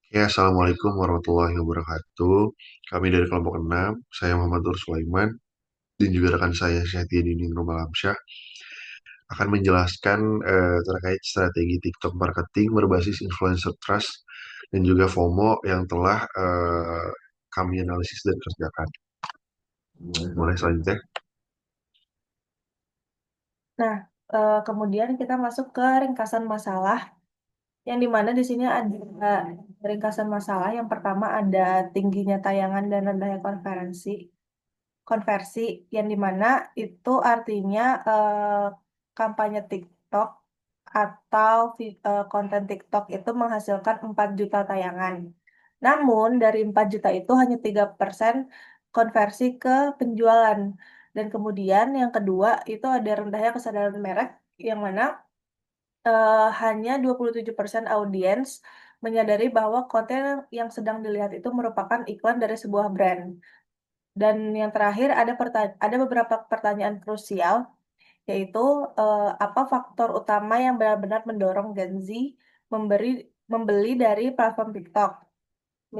Ya, Assalamualaikum warahmatullahi wabarakatuh. Kami dari kelompok 6, saya Muhammad Nur Sulaiman, dan juga rekan saya Syahtia Dinding Romalamsyah, akan menjelaskan terkait strategi TikTok marketing berbasis influencer trust dan juga FOMO yang telah kami analisis dan kerjakan. Boleh selanjutnya? Nah, kemudian kita masuk ke ringkasan masalah, yang dimana di sini ada ringkasan masalah. Yang pertama ada tingginya tayangan dan rendahnya konversi, yang dimana itu artinya kampanye TikTok atau konten TikTok itu menghasilkan 4 juta tayangan. Namun dari 4 juta itu hanya 3% konversi ke penjualan. Dan kemudian yang kedua itu ada rendahnya kesadaran merek, yang mana hanya 27% audiens menyadari bahwa konten yang sedang dilihat itu merupakan iklan dari sebuah brand. Dan yang terakhir ada beberapa pertanyaan krusial, yaitu apa faktor utama yang benar-benar mendorong Gen Z memberi membeli dari platform TikTok?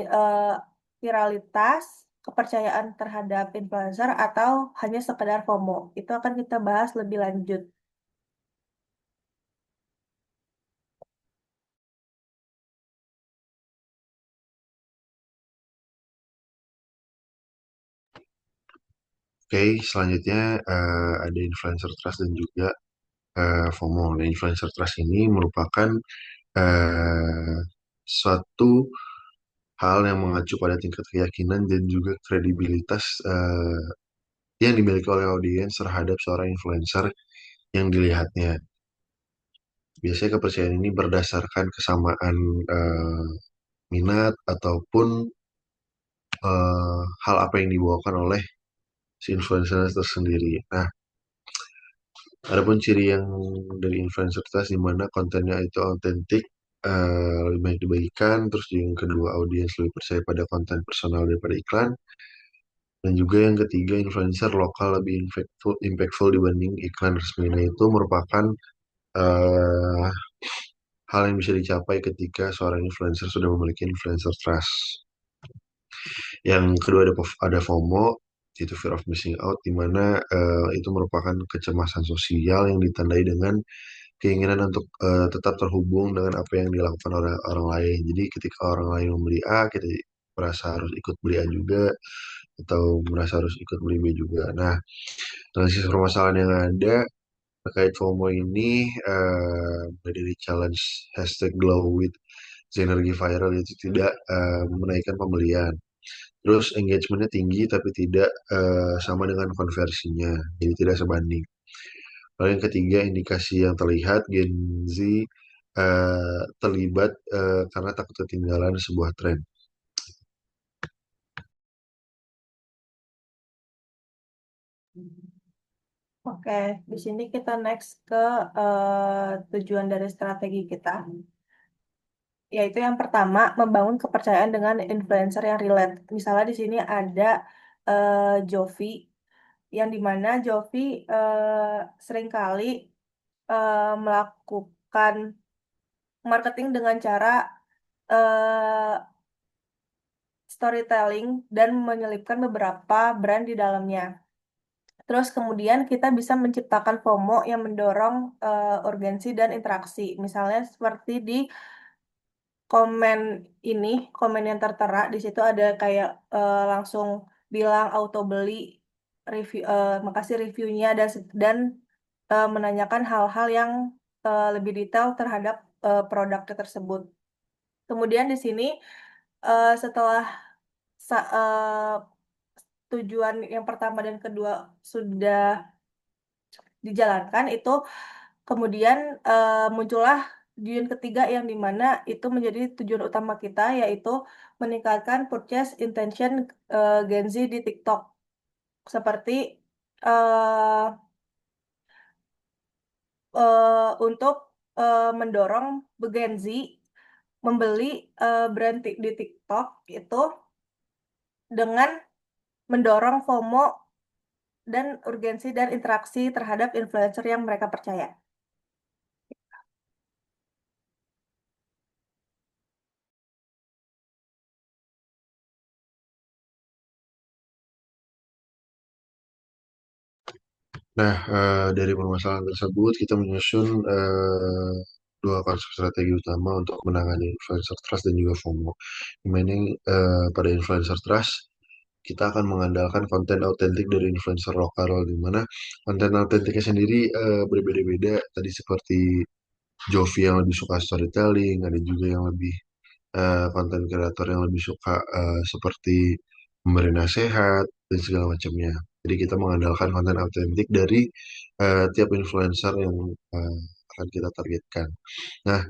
eh, Viralitas, kepercayaan terhadap influencer, atau hanya sekedar FOMO? Itu akan kita bahas lebih lanjut. Oke, selanjutnya ada influencer trust dan juga FOMO. Nah, influencer trust ini merupakan eh, suatu hal yang mengacu pada tingkat keyakinan dan juga kredibilitas yang dimiliki oleh audiens terhadap seorang influencer yang dilihatnya. Biasanya kepercayaan ini berdasarkan kesamaan eh, minat ataupun hal apa yang dibawakan oleh si influencer tersendiri. Nah, adapun ciri yang dari influencer di mana kontennya itu autentik, lebih banyak dibagikan, terus yang kedua audiens lebih percaya pada konten personal daripada iklan, dan juga yang ketiga influencer lokal lebih impactful dibanding iklan resmi. Nah, itu merupakan eh, hal yang bisa dicapai ketika seorang influencer sudah memiliki influencer trust. Yang kedua ada FOMO, yaitu fear of missing out, di mana itu merupakan kecemasan sosial yang ditandai dengan keinginan untuk tetap terhubung dengan apa yang dilakukan oleh orang lain. Jadi ketika orang lain membeli A, kita merasa harus ikut beli A juga, atau merasa harus ikut beli B juga. Nah, analisis permasalahan yang ada terkait FOMO ini dari challenge hashtag glow with Zenergi viral itu tidak menaikkan pembelian. Terus engagementnya tinggi tapi tidak sama dengan konversinya, jadi tidak sebanding. Lalu yang ketiga indikasi yang terlihat Gen Z terlibat karena takut ketinggalan sebuah tren. Oke, di sini kita next ke tujuan dari strategi kita, yaitu yang pertama membangun kepercayaan dengan influencer yang relate. Misalnya di sini ada Jovi, yang dimana Jovi seringkali melakukan marketing dengan cara eh, storytelling dan menyelipkan beberapa brand di dalamnya. Terus kemudian kita bisa menciptakan FOMO yang mendorong urgensi dan interaksi. Misalnya seperti di komen ini, komen yang tertera, di situ ada kayak langsung bilang auto beli, review, makasih reviewnya, dan menanyakan hal-hal yang lebih detail terhadap produknya tersebut. Kemudian di sini setelah tujuan yang pertama dan kedua sudah dijalankan, itu kemudian muncullah tujuan ketiga, yang dimana itu menjadi tujuan utama kita, yaitu meningkatkan purchase intention Gen Z di TikTok, seperti eh, untuk mendorong Gen Z membeli brand di TikTok itu dengan mendorong FOMO dan urgensi dan interaksi terhadap influencer yang mereka percaya. Nah, dari permasalahan tersebut kita menyusun dua konsep strategi utama untuk menangani influencer trust dan juga FOMO. Dimana pada influencer trust kita akan mengandalkan konten autentik dari influencer lokal, di mana konten autentiknya sendiri berbeda-beda. Tadi seperti Jovi yang lebih suka storytelling, ada juga yang lebih konten kreator yang lebih suka seperti memberi nasihat dan segala macamnya. Jadi kita mengandalkan konten autentik dari tiap influencer yang eh, akan kita targetkan. Nah,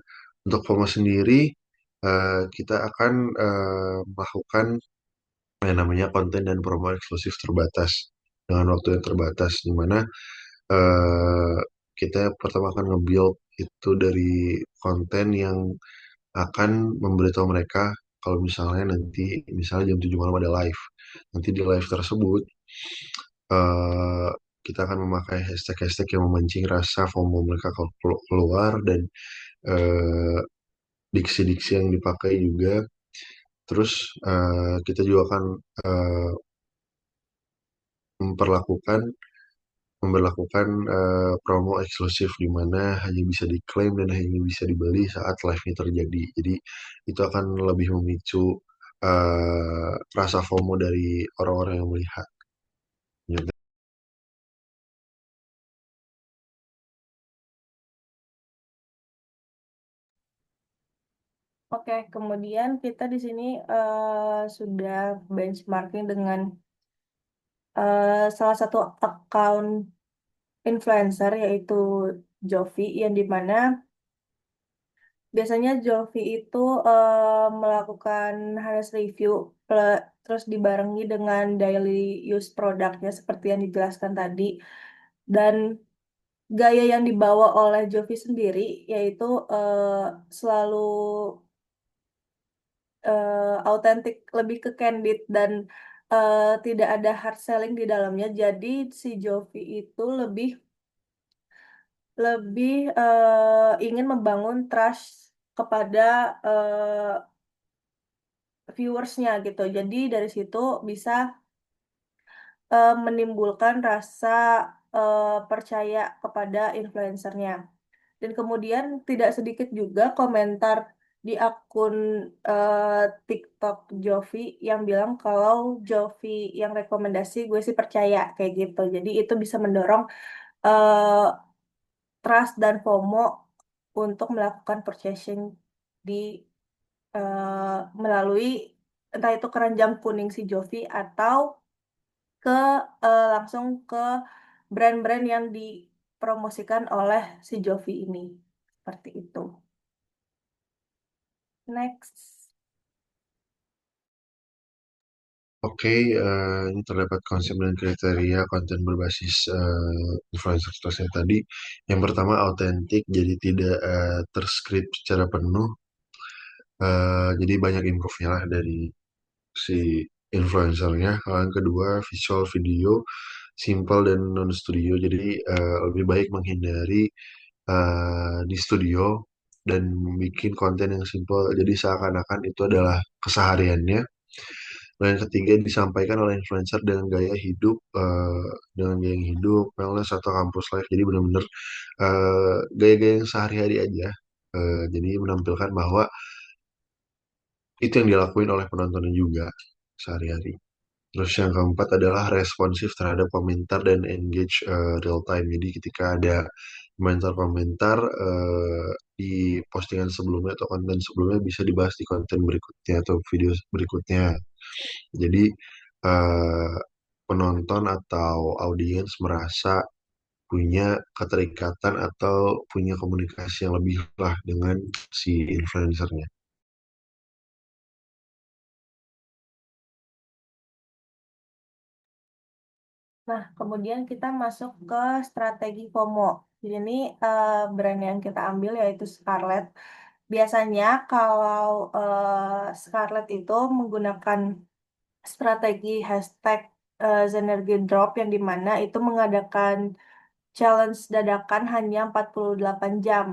untuk FOMO sendiri kita akan melakukan yang namanya konten dan promo eksklusif terbatas dengan waktu yang terbatas, di mana eh, kita pertama akan nge-build itu dari konten yang akan memberitahu mereka kalau misalnya nanti misalnya jam 7 malam ada live. Nanti di live tersebut eh, kita akan memakai hashtag-hashtag yang memancing rasa FOMO mereka kalau keluar, dan eh, diksi-diksi yang dipakai juga. Terus kita juga akan eh, memperlakukan memberlakukan promo eksklusif di mana hanya bisa diklaim dan hanya bisa dibeli saat live-nya terjadi. Jadi itu akan lebih memicu rasa FOMO dari orang-orang yang melihat. Gitu. Oke, kemudian kita di sini sudah benchmarking dengan salah satu account influencer yaitu Jovi, yang dimana biasanya Jovi itu melakukan harus review terus dibarengi dengan daily use produknya seperti yang dijelaskan tadi. Dan gaya yang dibawa oleh Jovi sendiri yaitu selalu autentik, lebih ke candid dan tidak ada hard selling di dalamnya. Jadi si Jovi itu lebih lebih ingin membangun trust kepada eh, viewersnya gitu. Jadi dari situ bisa menimbulkan rasa percaya kepada influencernya. Dan kemudian tidak sedikit juga komentar di akun TikTok Jovi yang bilang kalau Jovi yang rekomendasi gue sih percaya kayak gitu. Jadi itu bisa mendorong eh, trust dan FOMO untuk melakukan purchasing di melalui entah itu keranjang kuning si Jovi atau ke langsung ke brand-brand yang dipromosikan oleh si Jovi ini. Seperti itu. Next. Oke, ini terdapat konsep dan kriteria konten berbasis influencer trustnya tadi. Yang pertama autentik, jadi tidak terskrip secara penuh. Jadi banyak improve-nya lah dari si influencernya. Hal yang kedua, visual video simple dan non studio. Jadi lebih baik menghindari di studio dan bikin konten yang simple. Jadi seakan-akan itu adalah kesehariannya. Dan yang ketiga, disampaikan oleh influencer dengan gaya hidup, wellness atau kampus life. Jadi benar-benar gaya-gaya yang sehari-hari aja. Jadi menampilkan bahwa itu yang dilakuin oleh penontonnya juga sehari-hari. Terus yang keempat adalah responsif terhadap komentar dan engage real time. Jadi ketika ada komentar-komentar di postingan sebelumnya atau konten sebelumnya bisa dibahas di konten berikutnya atau video berikutnya. Jadi eh, penonton atau audiens merasa punya keterikatan atau punya komunikasi yang lebih lah dengan si influencernya. Nah, kemudian kita masuk ke strategi FOMO. Jadi ini brand yang kita ambil yaitu Scarlett. Biasanya kalau Scarlett itu menggunakan strategi hashtag Zenergy Drop yang dimana itu mengadakan challenge dadakan hanya 48 jam.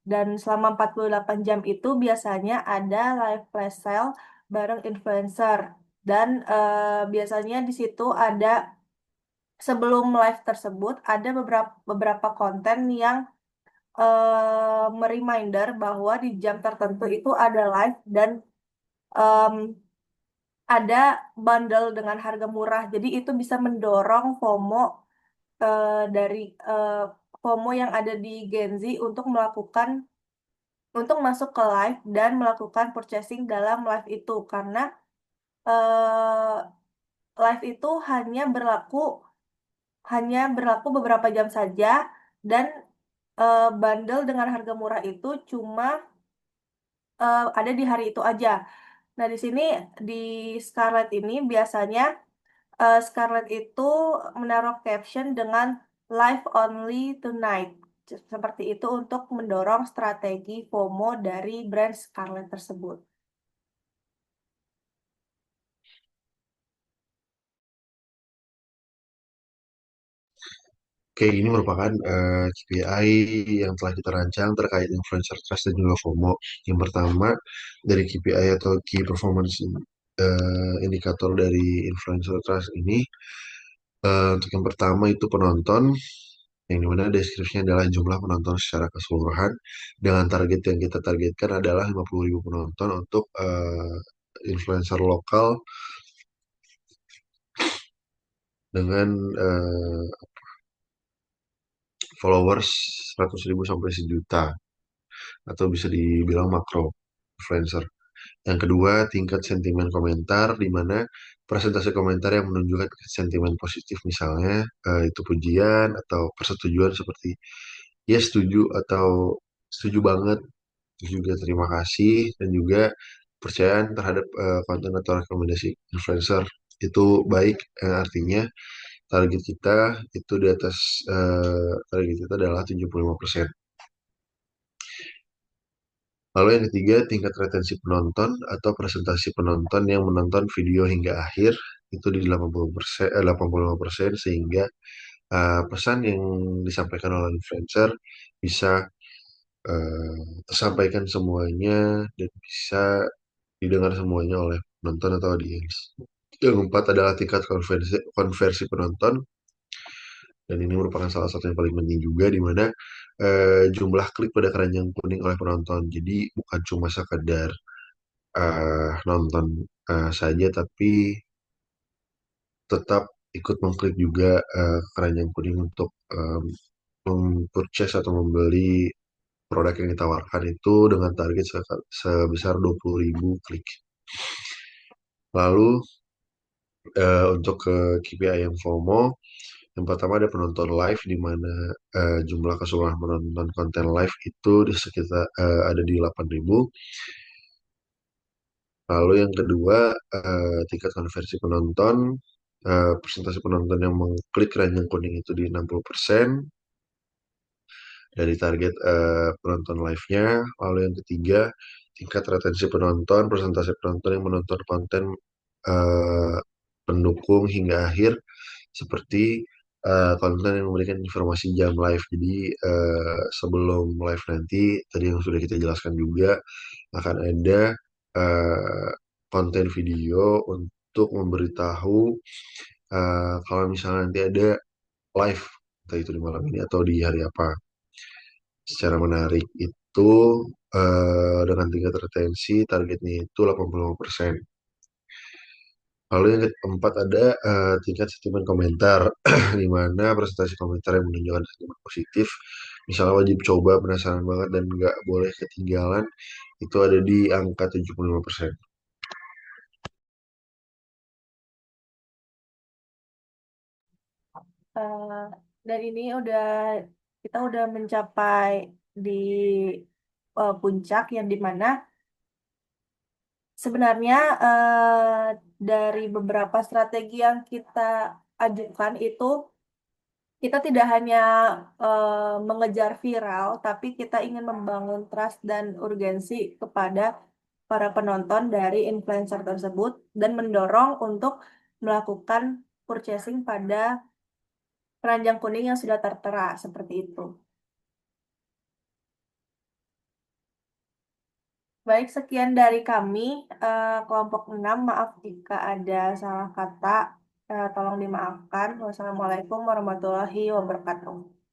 Dan selama 48 jam itu biasanya ada live flash sale bareng influencer. Dan biasanya di situ ada sebelum live tersebut ada beberapa beberapa konten yang mereminder bahwa di jam tertentu itu ada live dan em, ada bundle dengan harga murah. Jadi itu bisa mendorong FOMO dari eh, FOMO yang ada di Gen Z untuk masuk ke live dan melakukan purchasing dalam live itu karena eh, live itu hanya berlaku beberapa jam saja dan bundle dengan harga murah itu cuma ada di hari itu aja. Nah, di sini di Scarlett ini biasanya Scarlett itu menaruh caption dengan live only tonight. Seperti itu untuk mendorong strategi FOMO dari brand Scarlett tersebut. Oke, ini merupakan KPI yang telah kita rancang terkait influencer trust dan juga FOMO. Yang pertama, dari KPI atau Key Performance Indicator dari influencer trust ini, untuk yang pertama itu penonton, yang dimana deskripsinya adalah jumlah penonton secara keseluruhan, dengan target yang kita targetkan adalah 50.000 penonton untuk influencer lokal dengan followers 100.000 sampai sejuta, atau bisa dibilang makro influencer. Yang kedua, tingkat sentimen komentar, di mana presentasi komentar yang menunjukkan sentimen positif, misalnya itu pujian atau persetujuan seperti ya setuju atau setuju banget, terus juga terima kasih, dan juga percayaan terhadap konten atau rekomendasi influencer itu baik, artinya target kita itu di atas target kita adalah 75%. Lalu yang ketiga, tingkat retensi penonton atau presentasi penonton yang menonton video hingga akhir itu di 80%, 85%, sehingga pesan yang disampaikan oleh influencer bisa tersampaikan semuanya dan bisa didengar semuanya oleh penonton atau audiens. Yang keempat adalah tingkat konversi penonton, dan ini merupakan salah satu yang paling penting juga, di mana jumlah klik pada keranjang kuning oleh penonton. Jadi bukan cuma sekedar nonton saja, tapi tetap ikut mengklik juga keranjang kuning untuk mempurchase atau membeli produk yang ditawarkan itu dengan target sebesar 20.000 klik. Lalu untuk ke KPI yang FOMO, yang pertama ada penonton live, di mana jumlah keseluruhan penonton konten live itu di sekitar ada di 8.000. Lalu yang kedua, tingkat konversi penonton, persentase penonton yang mengklik keranjang kuning itu di 60% dari target penonton live-nya. Lalu yang ketiga, tingkat retensi penonton, persentase penonton yang menonton konten eh, pendukung hingga akhir, seperti konten yang memberikan informasi jam live. Jadi sebelum live nanti, tadi yang sudah kita jelaskan juga, akan ada eh, konten video untuk memberitahu kalau misalnya nanti ada live, entah itu di malam ini atau di hari apa. Secara menarik itu dengan tingkat retensi targetnya itu 85%. Lalu yang keempat ada tingkat sentimen komentar, di mana presentasi komentar yang menunjukkan sentimen positif, misalnya wajib coba, penasaran banget, dan nggak boleh ketinggalan, itu ada di angka 75%. Eh, dan ini kita udah mencapai di puncak yang dimana sebenarnya dari beberapa strategi yang kita ajukan itu kita tidak hanya mengejar viral, tapi kita ingin membangun trust dan urgensi kepada para penonton dari influencer tersebut dan mendorong untuk melakukan purchasing pada keranjang kuning yang sudah tertera seperti itu. Baik, sekian dari kami, kelompok 6. Maaf jika ada salah kata. Tolong dimaafkan. Wassalamualaikum warahmatullahi wabarakatuh.